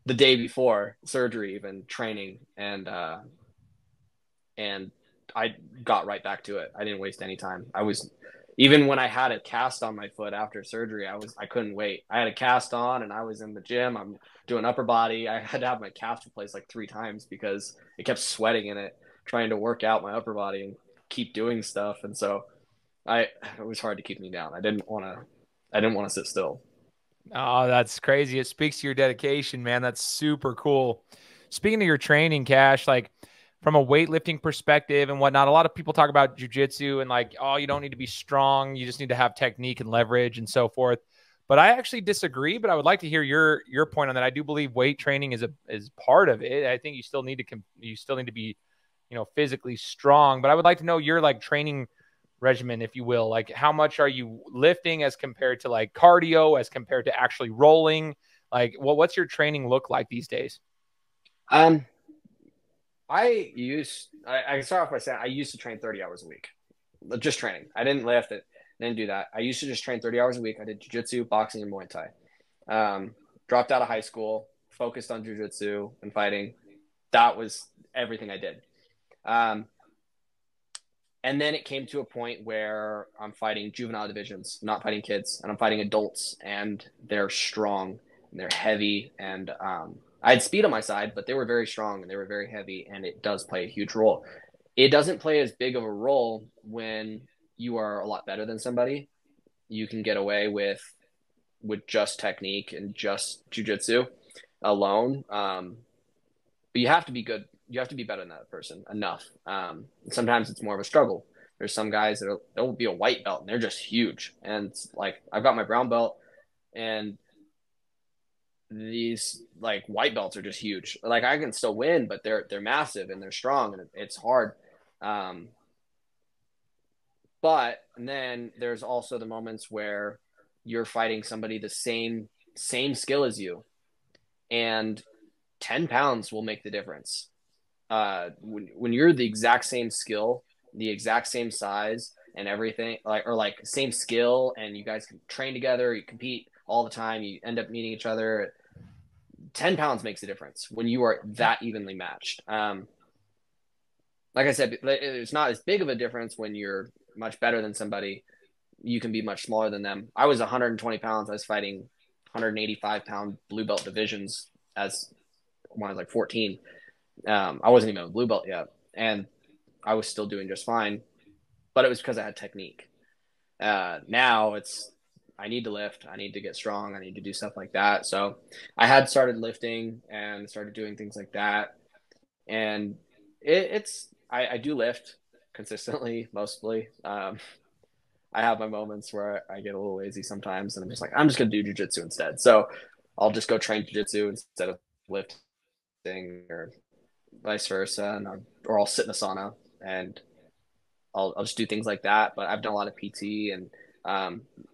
the day before surgery, even training. And I got right back to it. I didn't waste any time. Even when I had a cast on my foot after surgery, I couldn't wait. I had a cast on, and I was in the gym. I'm doing upper body. I had to have my cast replaced like 3 times because it kept sweating in it, trying to work out my upper body and keep doing stuff. And so it was hard to keep me down. I didn't want to sit still. Oh, that's crazy. It speaks to your dedication, man. That's super cool. Speaking of your training, Cash, like from a weightlifting perspective and whatnot, a lot of people talk about jiu-jitsu and like, oh, you don't need to be strong. You just need to have technique and leverage and so forth. But I actually disagree, but I would like to hear your point on that. I do believe weight training is part of it. I think you still need to be, physically strong, but I would like to know your like training regimen, if you will. Like, how much are you lifting as compared to like cardio, as compared to actually rolling? Like, what's your training look like these days? I start off by saying I used to train 30 hours a week, just training. I didn't lift it. Didn't do that. I used to just train 30 hours a week. I did jiu-jitsu, boxing, and Muay Thai. Dropped out of high school, focused on jiu-jitsu and fighting. That was everything I did. And then it came to a point where I'm fighting juvenile divisions, not fighting kids, and I'm fighting adults, and they're strong and they're heavy. And I had speed on my side, but they were very strong and they were very heavy, and it does play a huge role. It doesn't play as big of a role when you are a lot better than somebody. You can get away with just technique and just jiu-jitsu alone. But you have to be good. You have to be better than that person enough. Sometimes it's more of a struggle. There's some guys that they'll be a white belt and they're just huge. And like, I've got my brown belt, and these like white belts are just huge. Like, I can still win, but they're massive and they're strong, and it's hard. But and then there's also the moments where you're fighting somebody the same skill as you, and 10 pounds will make the difference. When you're the exact same skill, the exact same size and everything, like same skill, and you guys can train together, you compete all the time, you end up meeting each other. 10 pounds makes a difference when you are that evenly matched. Like I said, it's not as big of a difference when you're much better than somebody. You can be much smaller than them. I was 120 pounds. I was fighting 185-pound blue belt divisions when I was like 14. I wasn't even a blue belt yet, and I was still doing just fine, but it was because I had technique. Now I need to lift. I need to get strong. I need to do stuff like that. So I had started lifting and started doing things like that. And I do lift consistently, mostly. I have my moments where I get a little lazy sometimes, and I'm just going to do jiu-jitsu instead. So I'll just go train jiu-jitsu instead of lifting, or vice versa, or I'll sit in a sauna and I'll just do things like that. But I've done a lot of PT and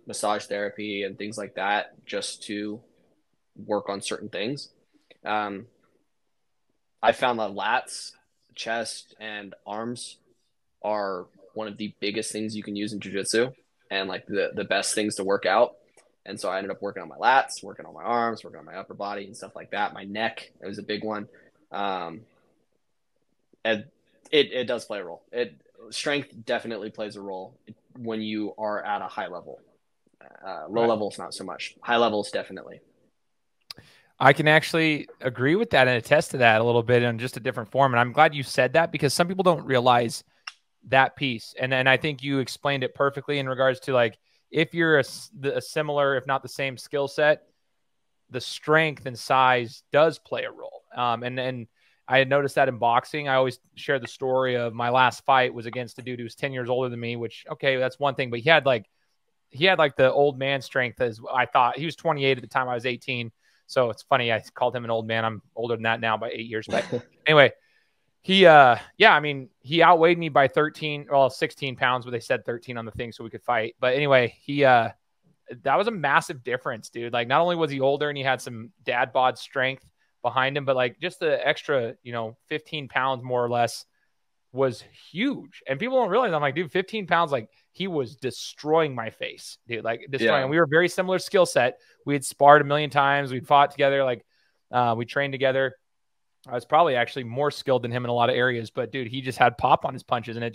massage therapy and things like that just to work on certain things. I found that lats, chest, and arms are one of the biggest things you can use in jiu-jitsu, and like the best things to work out. And so I ended up working on my lats, working on my arms, working on my upper body and stuff like that. My neck, it was a big one. And it does play a role. Strength definitely plays a role when you are at a high level. Low levels, not so much. High levels, definitely. I can actually agree with that and attest to that a little bit in just a different form. And I'm glad you said that, because some people don't realize that piece. And I think you explained it perfectly in regards to, like, if you're a similar, if not the same skill set, the strength and size does play a role. And I had noticed that in boxing. I always share the story of my last fight was against a dude who was 10 years older than me, which, okay, that's one thing, but he had like the old man strength, as I thought. He was 28 at the time. I was 18. So it's funny. I called him an old man. I'm older than that now by 8 years. But anyway, he outweighed me by 16 pounds, but they said 13 on the thing so we could fight. But anyway, that was a massive difference, dude. Like, not only was he older and he had some dad bod strength behind him, but like just the extra, 15 pounds more or less was huge. And people don't realize, I'm like, dude, 15 pounds, like, he was destroying my face, dude, like destroying. Yeah. We were very similar skill set. We had sparred a million times. We'd fought together. Like, we trained together. I was probably actually more skilled than him in a lot of areas, but dude, he just had pop on his punches, and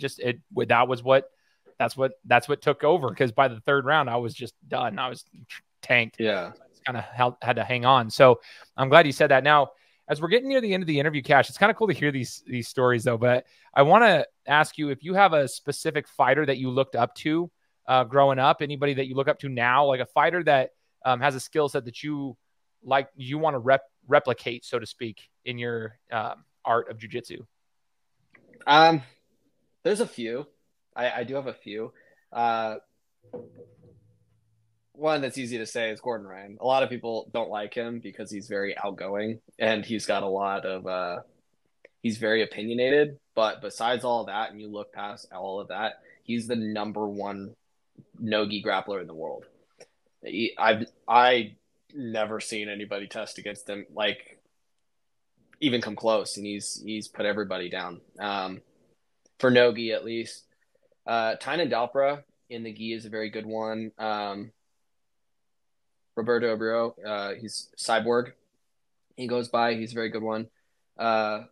that's what took over. Cause by the third round, I was just done. I was tanked. Yeah. Kind of had to hang on. So I'm glad you said that. Now, as we're getting near the end of the interview, Cash, it's kind of cool to hear these stories though, but I want to ask you if you have a specific fighter that you looked up to growing up, anybody that you look up to now, like a fighter that has a skill set that you want to replicate, so to speak, in your art of jiu-jitsu. There's a few. I do have a few. One that's easy to say is Gordon Ryan. A lot of people don't like him because he's very outgoing and he's got a lot of he's very opinionated. But besides all that, and you look past all of that, he's the number one no-gi grappler in the world. I never seen anybody test against him, like, even come close, and he's put everybody down. For no-gi, at least. Tynan Dalpra in the gi is a very good one. Roberto Abreu, he's Cyborg. He goes by. He's a very good one. Uh,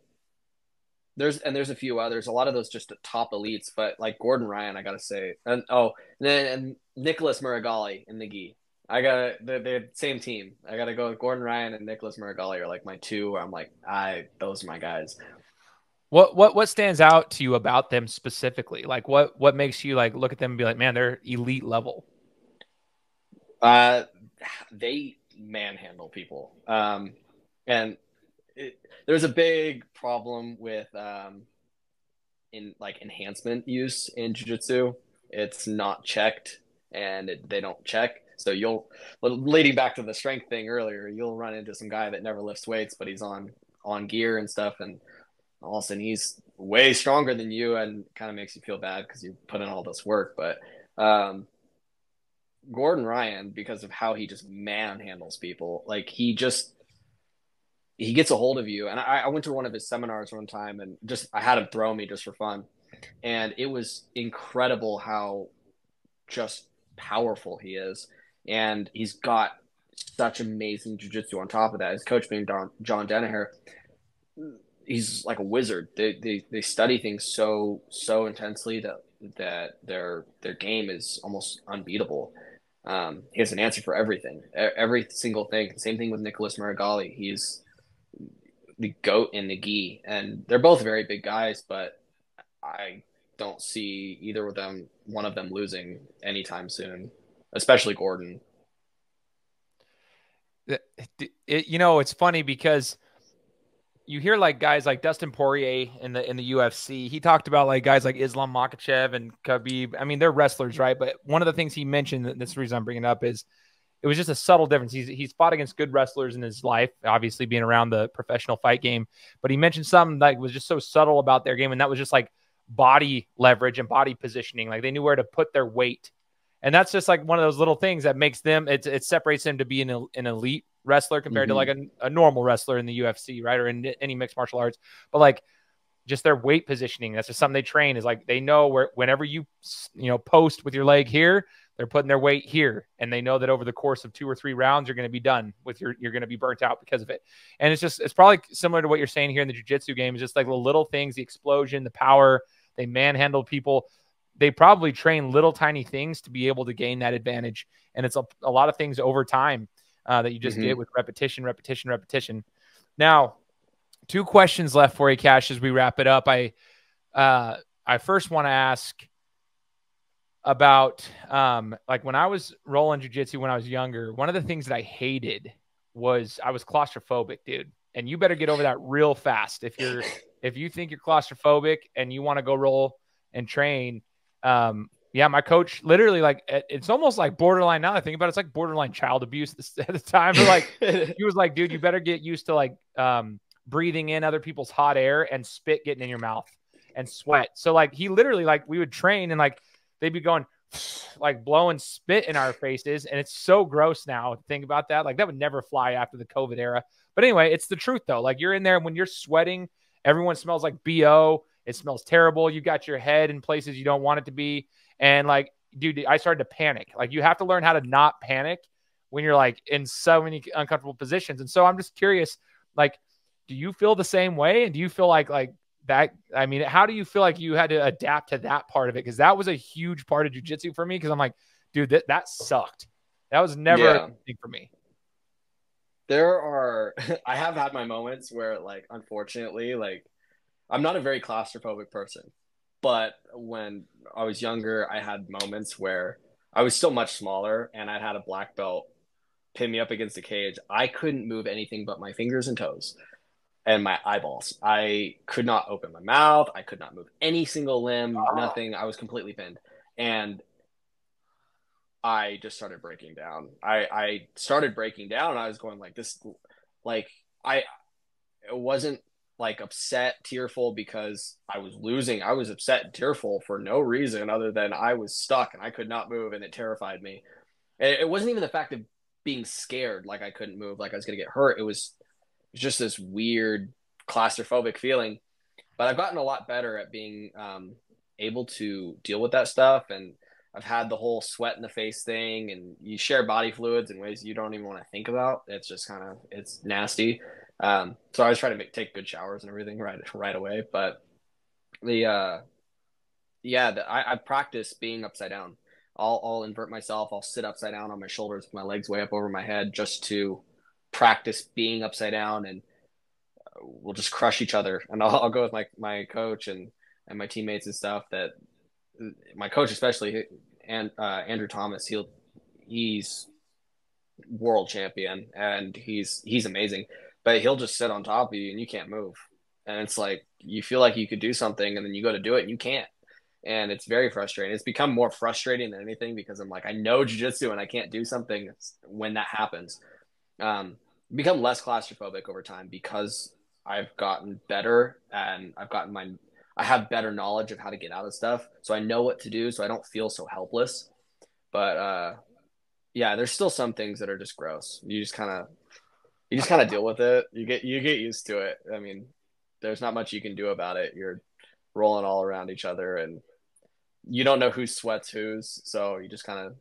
there's a few others. A lot of those just top elites, but like Gordon Ryan, I gotta say, and Nicholas Muragali in the gi. I got the same team. I gotta go with Gordon Ryan and Nicholas Muragali are like my two. Where I'm like, those are my guys. What stands out to you about them specifically? Like what makes you like look at them and be like, man, they're elite level? They manhandle people. And there's a big problem with in like enhancement use in jiu-jitsu. It's not checked, and they don't check. So leading back to the strength thing earlier, you'll run into some guy that never lifts weights, but he's on gear and stuff, and all of a sudden he's way stronger than you, and kind of makes you feel bad because you put in all this work. But Gordon Ryan, because of how he just manhandles people, like he gets a hold of you. And I went to one of his seminars one time, and I had him throw me just for fun, and it was incredible how just powerful he is, and he's got such amazing jiu-jitsu on top of that. His coach being John Danaher, he's like a wizard. They study things so intensely that their game is almost unbeatable. He has an answer for everything, every single thing. Same thing with Nicholas Muragali. He's the GOAT in the gi, and they're both very big guys, but I don't see either of them, one of them, losing anytime soon, especially Gordon. It's funny because you hear like guys like Dustin Poirier in the UFC. He talked about like guys like Islam Makhachev and Khabib. I mean, they're wrestlers, right? But one of the things he mentioned, that's the reason I'm bringing it up, is it was just a subtle difference. He's fought against good wrestlers in his life, obviously being around the professional fight game. But he mentioned something like was just so subtle about their game, and that was just like body leverage and body positioning. Like they knew where to put their weight. And that's just like one of those little things that makes them, it separates them to be an elite wrestler compared to like a normal wrestler in the UFC, right? Or in any mixed martial arts. But like just their weight positioning, that's just something they train, is like they know where whenever you post with your leg here, they're putting their weight here. And they know that over the course of 2 or 3 rounds, you're going to be done with you're going to be burnt out because of it. And it's probably similar to what you're saying here in the jiu-jitsu game. It's just like the little things, the explosion, the power, they manhandle people. They probably train little tiny things to be able to gain that advantage. And it's a lot of things over time that you just get with repetition. Now, 2 questions left for you, Cash, as we wrap it up. I first want to ask about like when I was rolling jiu-jitsu when I was younger, one of the things that I hated was I was claustrophobic, dude. And you better get over that real fast. If you think you're claustrophobic and you want to go roll and train, my coach literally, like, it's almost like borderline, now that I think about it, it's like borderline child abuse at the time. But like, he was like, dude, you better get used to like breathing in other people's hot air and spit getting in your mouth and sweat. So like he literally, like, we would train and like they'd be going like blowing spit in our faces. And it's so gross now to think about that. Like that would never fly after the COVID era. But anyway, it's the truth though. Like you're in there, and when you're sweating, everyone smells like BO. It smells terrible. You got your head in places you don't want it to be. And like, dude, I started to panic. Like you have to learn how to not panic when you're like in so many uncomfortable positions. And so I'm just curious, like, do you feel the same way? And do you feel like that? I mean, how do you feel like you had to adapt to that part of it? Because that was a huge part of jiu-jitsu for me. Because I'm like, dude, that sucked. That was never a thing for me. I have had my moments where, like, unfortunately, like, I'm not a very claustrophobic person, but when I was younger, I had moments where I was still much smaller and I had a black belt pin me up against the cage. I couldn't move anything but my fingers and toes and my eyeballs. I could not open my mouth. I could not move any single limb, nothing. I was completely pinned. And I just started breaking down. I started breaking down, and I was going like this, like it wasn't like upset, tearful because I was losing. I was upset and tearful for no reason other than I was stuck and I could not move, and it terrified me. It wasn't even the fact of being scared, like I couldn't move, like I was going to get hurt. It was just this weird claustrophobic feeling. But I've gotten a lot better at being able to deal with that stuff. And I've had the whole sweat in the face thing, and you share body fluids in ways you don't even want to think about. It's just kind of, it's nasty. So I always try to take good showers and everything right away. But the I practice being upside down. I'll invert myself. I'll sit upside down on my shoulders with my legs way up over my head just to practice being upside down, and we'll just crush each other. And I'll go with my coach and my teammates and stuff. That my coach especially, and Andrew Thomas, he's world champion and he's amazing, but he'll just sit on top of you and you can't move. And it's like you feel like you could do something and then you go to do it and you can't. And it's very frustrating. It's become more frustrating than anything because I'm like, I know jiu-jitsu and I can't do something when that happens. Become less claustrophobic over time because I've gotten better and I have better knowledge of how to get out of stuff. So I know what to do so I don't feel so helpless. But yeah, there's still some things that are just gross. You just kind of deal with it. You get used to it. I mean, there's not much you can do about it. You're rolling all around each other and you don't know who sweats whose, so you just kind of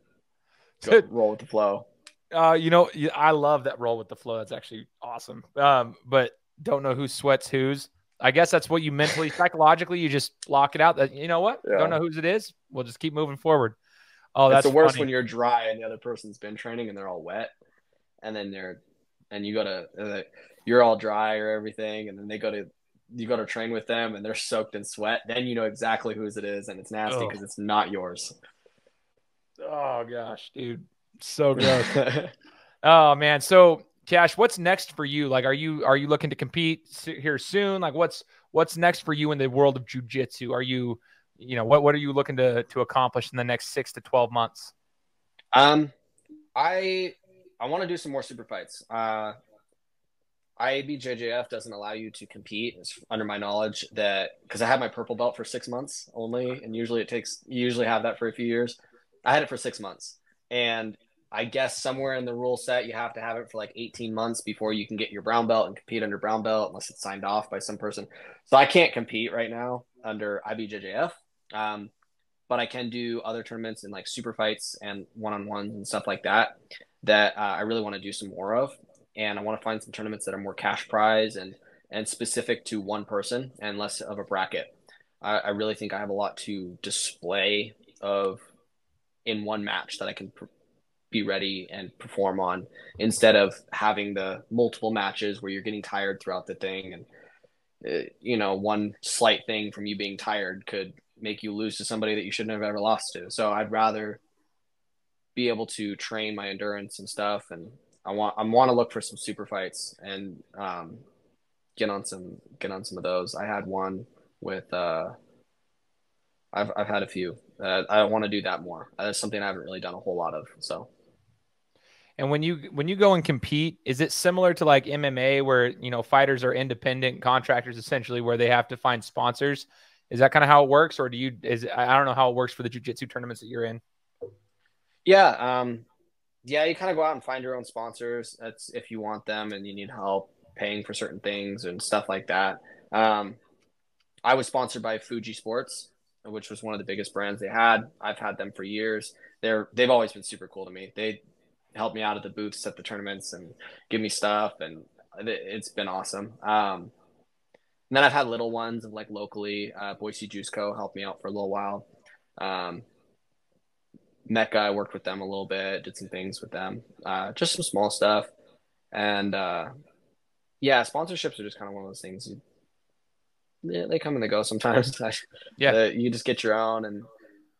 roll with the flow. I love that roll with the flow. That's actually awesome. But don't know who sweats whose. I guess that's what you mentally, psychologically, you just block it out. That you know what? Yeah. Don't know whose it is. We'll just keep moving forward. Oh, that's the worst funny. When you're dry and the other person's been training and they're all wet, and then you're all dry or everything, and then you go to train with them and they're soaked in sweat. Then you know exactly whose it is, and it's nasty because it's not yours. Oh gosh, dude, so gross. Oh man, so Cash, what's next for you? Like, are you looking to compete here soon? Like, what's next for you in the world of jiu-jitsu? Are you, what are you looking to accomplish in the next 6 to 12 months? I want to do some more super fights. IABJJF doesn't allow you to compete. It's under my knowledge that because I had my purple belt for 6 months only, and you usually have that for a few years. I had it for 6 months, and I guess somewhere in the rule set you have to have it for like 18 months before you can get your brown belt and compete under brown belt unless it's signed off by some person. So I can't compete right now under IBJJF, but I can do other tournaments and like super fights and one-on-ones and stuff like that I really want to do some more of. And I want to find some tournaments that are more cash prize and specific to one person and less of a bracket. I really think I have a lot to display in one match that I can be ready and perform on, instead of having the multiple matches where you're getting tired throughout the thing. And, one slight thing from you being tired could make you lose to somebody that you shouldn't have ever lost to. So I'd rather be able to train my endurance and stuff. And I want to look for some super fights and get on some of those. I had one with I've had a few. I want to do that more. That's something I haven't really done a whole lot of. So. And when you go and compete, is it similar to like MMA where fighters are independent contractors essentially, where they have to find sponsors? Is that kind of how it works, or I don't know how it works for the jiu-jitsu tournaments that you're in? Yeah. Yeah, you kind of go out and find your own sponsors. That's if you want them and you need help paying for certain things and stuff like that. I was sponsored by Fuji Sports, which was one of the biggest brands they had. I've had them for years. They've always been super cool to me. They help me out at the booths at the tournaments and give me stuff, and it's been awesome. And then I've had little ones of like locally, Boise Juice Co. helped me out for a little while. Mecca, I worked with them a little bit, did some things with them, just some small stuff. And yeah, sponsorships are just kind of one of those things. They come and they go sometimes. You just get your own, and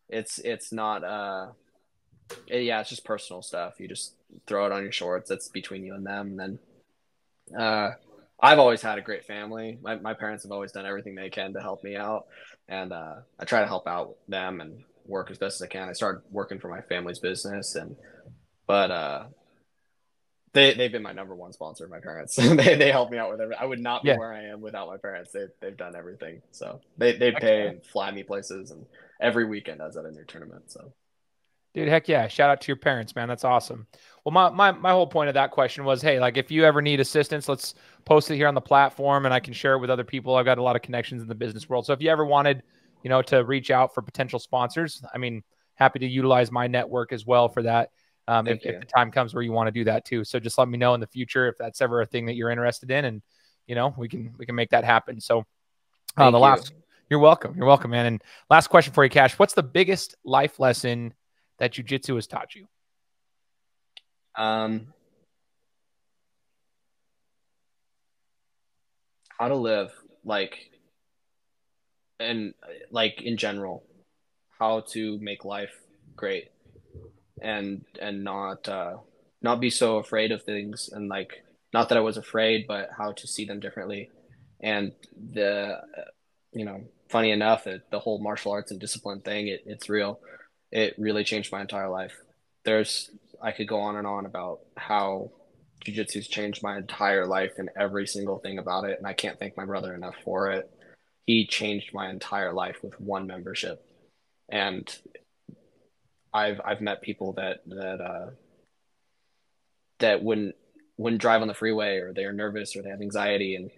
it's not it's just personal stuff. You just throw it on your shorts. That's between you and them. And then I've always had a great family. My parents have always done everything they can to help me out, and I try to help out them and work as best as I can. I started working for my family's business, but they've been my number one sponsor. My parents, they help me out with everything. I would not be where I am without my parents. They've done everything. So they pay and fly me places, and every weekend I was at a new tournament. So. Dude, heck yeah. Shout out to your parents, man. That's awesome. Well, my whole point of that question was, hey, like if you ever need assistance, let's post it here on the platform and I can share it with other people. I've got a lot of connections in the business world. So if you ever wanted, to reach out for potential sponsors, I mean, happy to utilize my network as well for that. If the time comes where you want to do that too. So just let me know in the future if that's ever a thing that you're interested in, and we can make that happen. So you're welcome. You're welcome, man. And last question for you, Cash. What's the biggest life lesson that jiu-jitsu has taught you? How to live in general, how to make life great, and not be so afraid of things, and not that I was afraid, but how to see them differently. And funny enough, the whole martial arts and discipline thing, it's real. It really changed my entire life. I could go on and on about how jiu-jitsu's changed my entire life and every single thing about it, and I can't thank my brother enough for it. He changed my entire life with one membership, and I've met people that wouldn't drive on the freeway, or they're nervous, or they have anxiety, and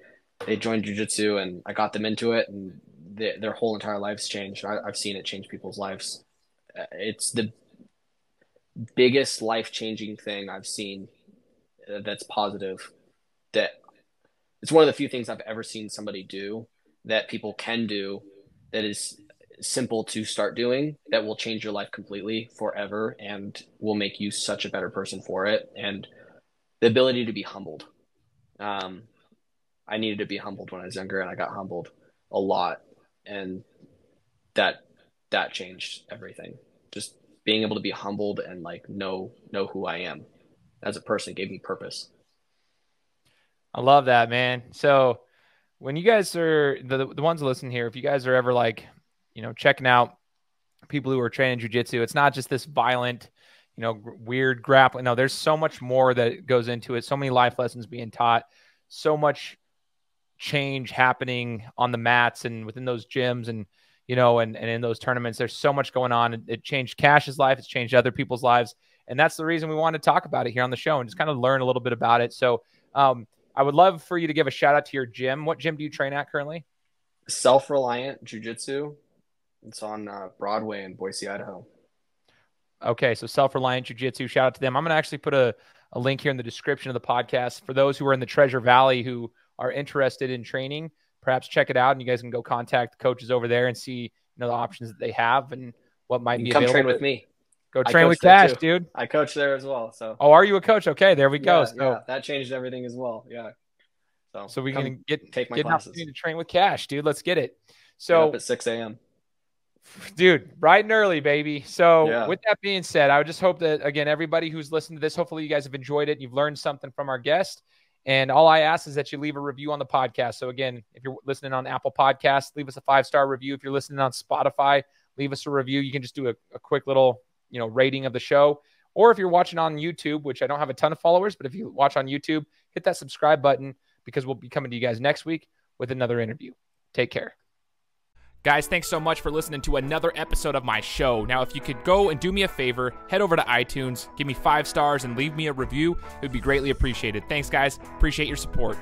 they joined jiu-jitsu, and I got them into it, and their whole entire lives changed. I've seen it change people's lives. It's the biggest life-changing thing I've seen that's positive. That it's one of the few things I've ever seen somebody do that people can do, that is simple to start doing, that will change your life completely forever and will make you such a better person for it. And the ability to be humbled. I needed to be humbled when I was younger, and I got humbled a lot, and that changed everything. Just being able to be humbled and know who I am as a person gave me purpose. I love that, man. So when you guys are the ones listening here, if you guys are ever checking out people who are training jiu-jitsu, it's not just this violent, weird grappling. No, there's so much more that goes into it. So many life lessons being taught, so much change happening on the mats and within those gyms, and and in those tournaments. There's so much going on. It changed Cash's life. It's changed other people's lives. And that's the reason we want to talk about it here on the show and just kind of learn a little bit about it. So I would love for you to give a shout out to your gym. What gym do you train at currently? Reliant Jiu Jitsu. It's on Broadway in Boise, Idaho. Okay, so Reliant Jiu Jitsu. Shout out to them. I'm going to actually put a link here in the description of the podcast for those who are in the Treasure Valley who are interested in training. Perhaps check it out, and you guys can go contact the coaches over there and see the options that they have and what might be available. Come train with me. Go train with Cash, dude. I coach there as well. So. Oh, are you a coach? Okay, there we go. Yeah, that changed everything as well. Yeah. So we can get an opportunity to train with Cash, dude. Let's get it. So get up at 6 a.m. Dude, bright and early, baby. So with that being said, I would just hope that, again, everybody who's listened to this, hopefully you guys have enjoyed it and you've learned something from our guest. And all I ask is that you leave a review on the podcast. So again, if you're listening on Apple Podcasts, leave us a 5-star review. If you're listening on Spotify, leave us a review. You can just do a quick little, rating of the show. Or if you're watching on YouTube, which I don't have a ton of followers, but if you watch on YouTube, hit that subscribe button, because we'll be coming to you guys next week with another interview. Take care. Guys, thanks so much for listening to another episode of my show. Now, if you could go and do me a favor, head over to iTunes, give me 5 stars, and leave me a review, it would be greatly appreciated. Thanks, guys. Appreciate your support.